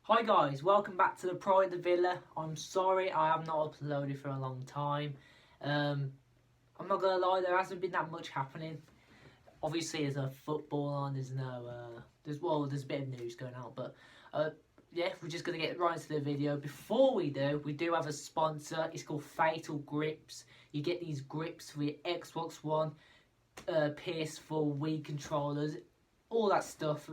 Hi guys, welcome back to the Pride of Villa. I'm sorry I have not uploaded for a long time. I'm not gonna lie, there hasn't been that much happening. Obviously, there's no football on. There's no there's a bit of news going out, but yeah, we're just gonna get right into the video. Before we do have a sponsor. It's called Fatal Grips. You get these grips for your Xbox One, PS4, Wii controllers, all that stuff,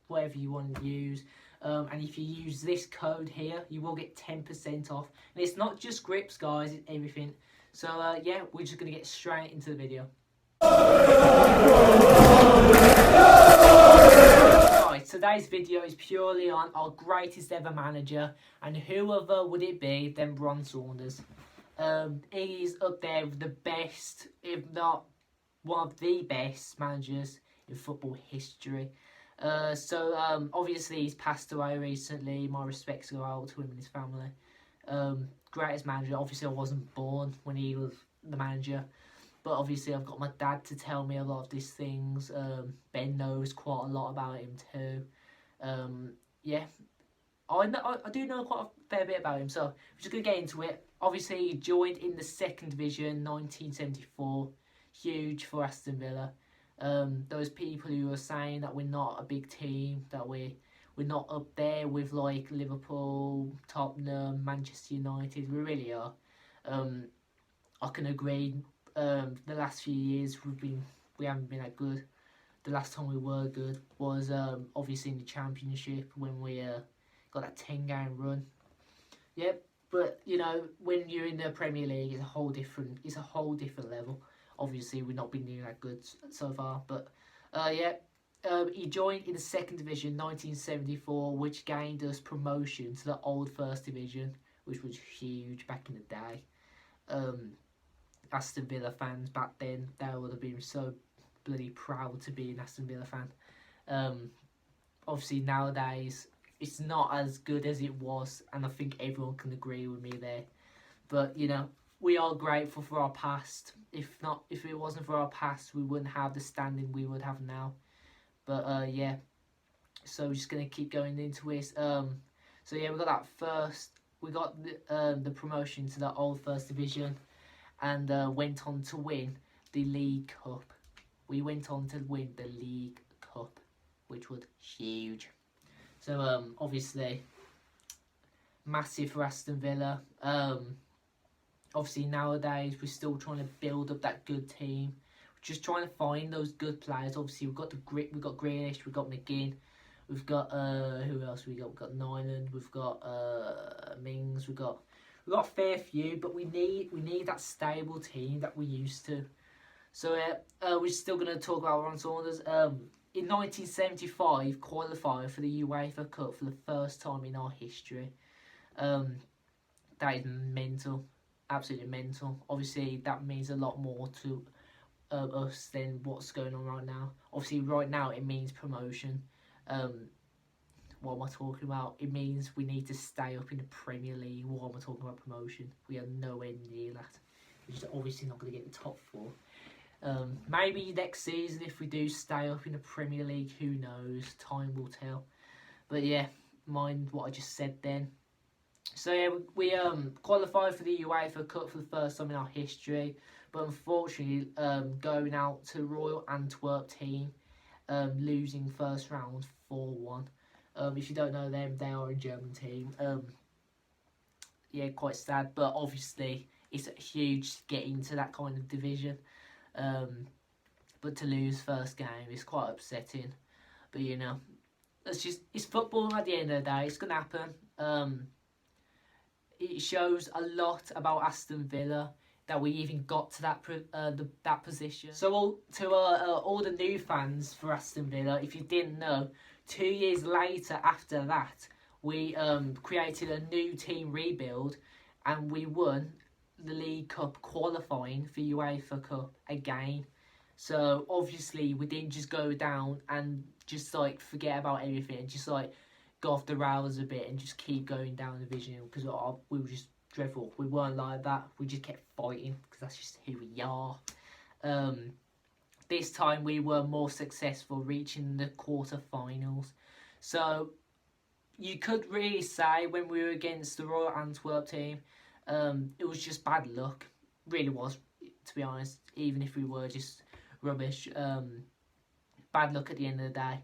whatever you want to use. And if you use this code here, you will get 10% off. And it's not just grips, guys, it's everything. So yeah, we're just going to get straight into the video. Right, today's video is purely on our greatest ever manager. And who other would it be than Braun Saunders? He's up there with the best, if not one of the best managers in football history. Obviously he's passed away recently. My respects go out to him and his family. Greatest manager. Obviously I wasn't born when he was the manager, but obviously I've got my dad to tell me a lot of these things. Ben knows quite a lot about him too. Yeah, I do know quite a fair bit about him, so we're just going to get into it. Obviously he joined in the second division 1974. Huge for Aston Villa. Those people who are saying that we're not a big team, that we're not up there with like Liverpool, Tottenham, Manchester United, we really are. I can agree. The last few years we haven't been that good. The last time we were good was obviously in the Championship when we got that 10-game run. Yep, but you know, when you're in the Premier League, it's a whole different level. Obviously, we've not been doing that good so far, but he joined in the second division 1974, which gained us promotion to the old first division, which was huge back in the day. Aston Villa fans back then, they would have been so bloody proud to be an Aston Villa fan. Obviously, nowadays, it's not as good as it was, and I think everyone can agree with me there. But, you know, we are grateful for our past. If it wasn't for our past, we wouldn't have the standing we would have now. But yeah, so we're just gonna keep going into it. So yeah, we got the promotion to the old first division, and went on to win the League Cup. We went on to win the League Cup, which was huge. So obviously, massive for Aston Villa. Obviously nowadays we're still trying to build up that good team. We're just trying to find those good players. Obviously we've got we've got Grealish, we've got McGinn, we've got who else we got? We've got Nyland, we've got Mings, we've got a fair few, but we need that stable team that we used to. So we're still gonna talk about Braun Saunders. In 1975, qualified for the UEFA Cup for the first time in our history. That is mental. Absolutely mental. Obviously, that means a lot more to us than what's going on right now. Obviously, right now it means promotion. What am I talking about? It means we need to stay up in the Premier League. What am I talking about promotion? We are nowhere near that. We're just obviously not going to get the top four. Maybe next season if we do stay up in the Premier League, who knows? Time will tell. But yeah, mind what I just said then. So yeah, we qualified for the UEFA Cup for the first time in our history, but unfortunately going out to Royal Antwerp team, losing first round 4-1. If you don't know them, they are a German team. Yeah, quite sad, but obviously it's huge to get into that kind of division. But to lose first game is quite upsetting. But you know, it's football at the end of the day. It's gonna happen. It shows a lot about Aston Villa that we even got to that position. So all the new fans for Aston Villa, if you didn't know, 2 years later after that, we created a new team rebuild, and we won the League Cup, qualifying for UEFA Cup again. So obviously we didn't just go down and just like forget about everything and just like go off the rails a bit and just keep going down the division, because we were just dreadful. We weren't like that. We just kept fighting because that's just who we are. This time we were more successful, reaching the quarterfinals. So you could really say when we were against the Royal Antwerp team, it was just bad luck. Really was, to be honest. Even if we were just rubbish, bad luck at the end of the day.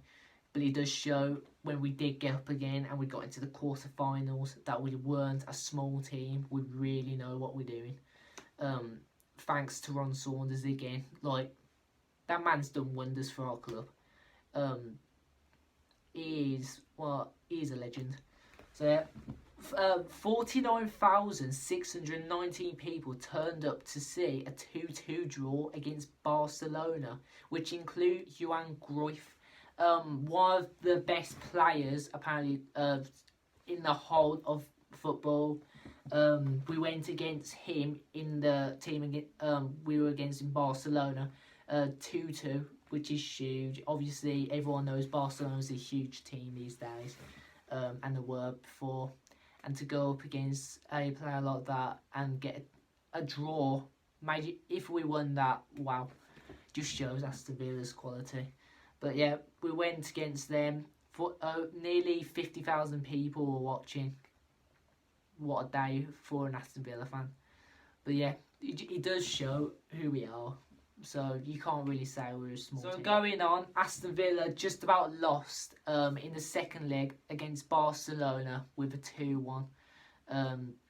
But it does show when we did get up again and we got into the quarterfinals that we weren't a small team. We really know what we're doing. Thanks to Braun Saunders again. Like, that man's done wonders for our club. He's a legend. So 49,619 people turned up to see a 2-2 draw against Barcelona, which include Johan Cruyff, one of the best players apparently in the whole of football. We went against him in the team we were against in Barcelona, 2-2, which is huge. Obviously, everyone knows Barcelona is a huge team these days, and they were before. And to go up against a player like that and get a draw, if we won that, wow, just shows Aston Villa's quality. But yeah, we went against them. For nearly 50,000 people were watching. What a day for an Aston Villa fan. But yeah, it does show who we are. So you can't really say we're a small team. So going on, Aston Villa just about lost in the second leg against Barcelona with a 2-1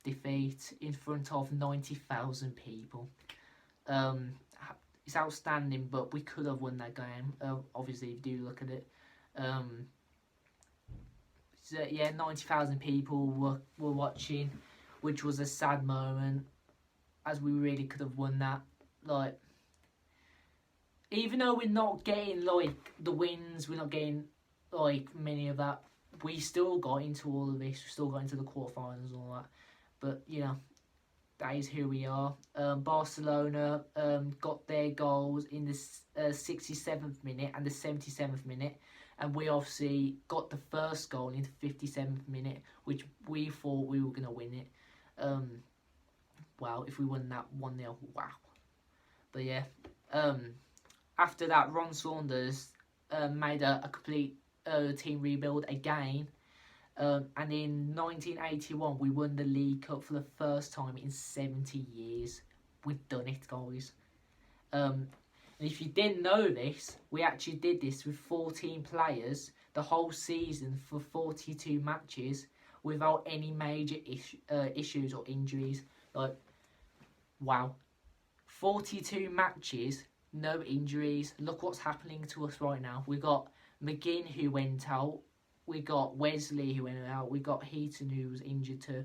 defeat in front of 90,000 people. It's outstanding, but we could have won that game. Obviously, if you do look at it. So yeah, 90,000 people were watching, which was a sad moment, as we really could have won that. Like, even though we're not getting like the wins, we're not getting like many of that, we still got into all of this. We still got into the quarterfinals and all that. But you know, that is who we are. Barcelona got their goals in the 67th minute and the 77th minute, and we obviously got the first goal in the 57th minute, which we thought we were gonna win it. Wow, if we won that 1-0, wow. But yeah, after that, Braun Saunders made a complete team rebuild again. And in 1981, we won the League Cup for the first time in 70 years. We've done it, guys. And if you didn't know this, we actually did this with 14 players the whole season for 42 matches without any major issues or injuries. Like, wow. 42 matches, no injuries. Look what's happening to us right now. We got McGinn who went out. We got Wesley who went out. We got Heaton who was injured too.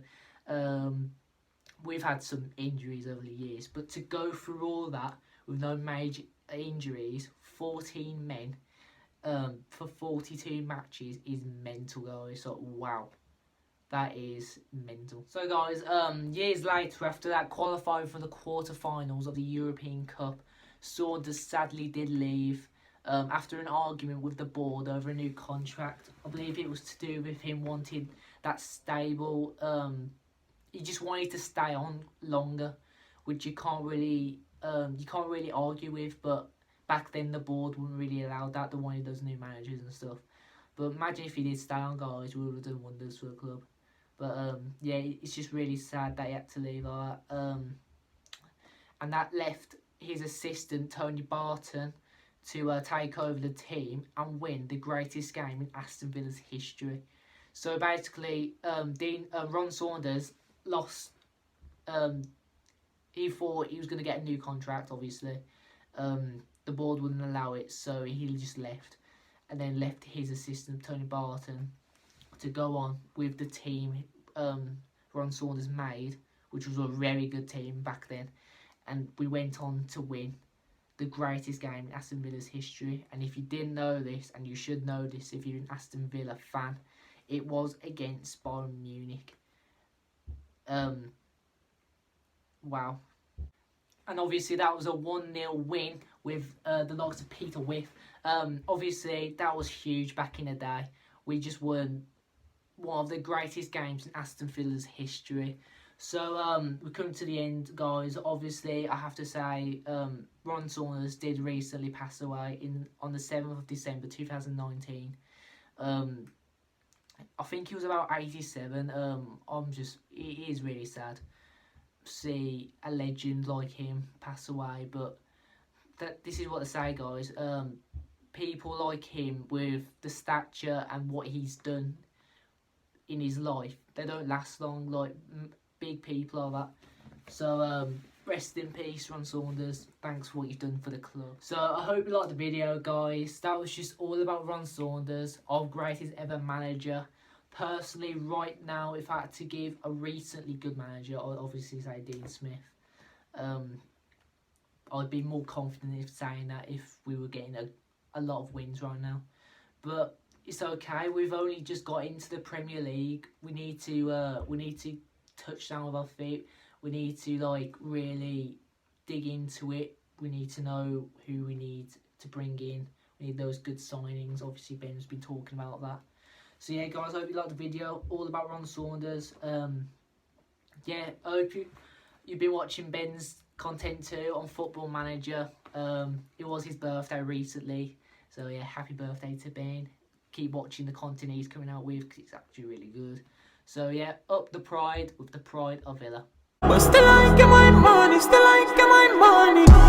We've had some injuries over the years. But to go through all that with no major injuries, 14 men for 42 matches is mental, guys. So, wow. That is mental. So, guys, years later, after that qualifying for the quarterfinals of the European Cup, Saunders sadly did leave after an argument with the board over a new contract. I believe it was to do with him wanting that stable. He just wanted to stay on longer, which you can't really argue with. But back then, the board wouldn't really allow that. They wanted those new managers and stuff. But imagine if he did stay on, guys, we would have done wonders for the club. But yeah, it's just really sad that he had to leave like that. And that left his assistant Tony Barton to take over the team and win the greatest game in Aston Villa's history. So basically, Braun Saunders lost. He thought he was going to get a new contract, obviously. The board wouldn't allow it, so he just left. And then left his assistant, Tony Barton, to go on with the team Braun Saunders made, which was a very good team back then. And we went on to win the greatest game in Aston Villa's history. And if you didn't know this, and you should know this if you're an Aston Villa fan, it was against Bayern Munich. Wow. And obviously that was a 1-0 win with the likes of Peter Whiff. Obviously that was huge back in the day. We just won one of the greatest games in Aston Villa's history. So we're coming to the end, guys. Obviously, I have to say, Braun Saunders did recently pass away on the 7th of December 2019. I think he was about 87. It is really sad to see a legend like him pass away, but this is what they say, guys. People like him with the stature and what he's done in his life, they don't last long like big people like that. So rest in peace, Ron Saunders. Thanks for what you've done for the club. So I hope you liked the video, guys. That was just all about Ron Saunders, our greatest ever manager. Personally, right now, if I had to give a recently good manager, I'd obviously say Dean Smith. I'd be more confident in saying that if we were getting a lot of wins right now. But it's okay. We've only just got into the Premier League. We need to touch down with our feet. We need to like really dig into it. We need to know who we need to bring in. We need those good signings. Obviously, Ben's been talking about that. So yeah, guys, I hope you liked the video all about Ron Saunders. Yeah, I hope you've been watching Ben's content too on Football Manager. It was his birthday recently, so yeah, happy birthday to Ben. Keep watching the content he's coming out with, because it's actually really good. So yeah, up the pride with the pride of Villa. But still I get my money, still I get my money.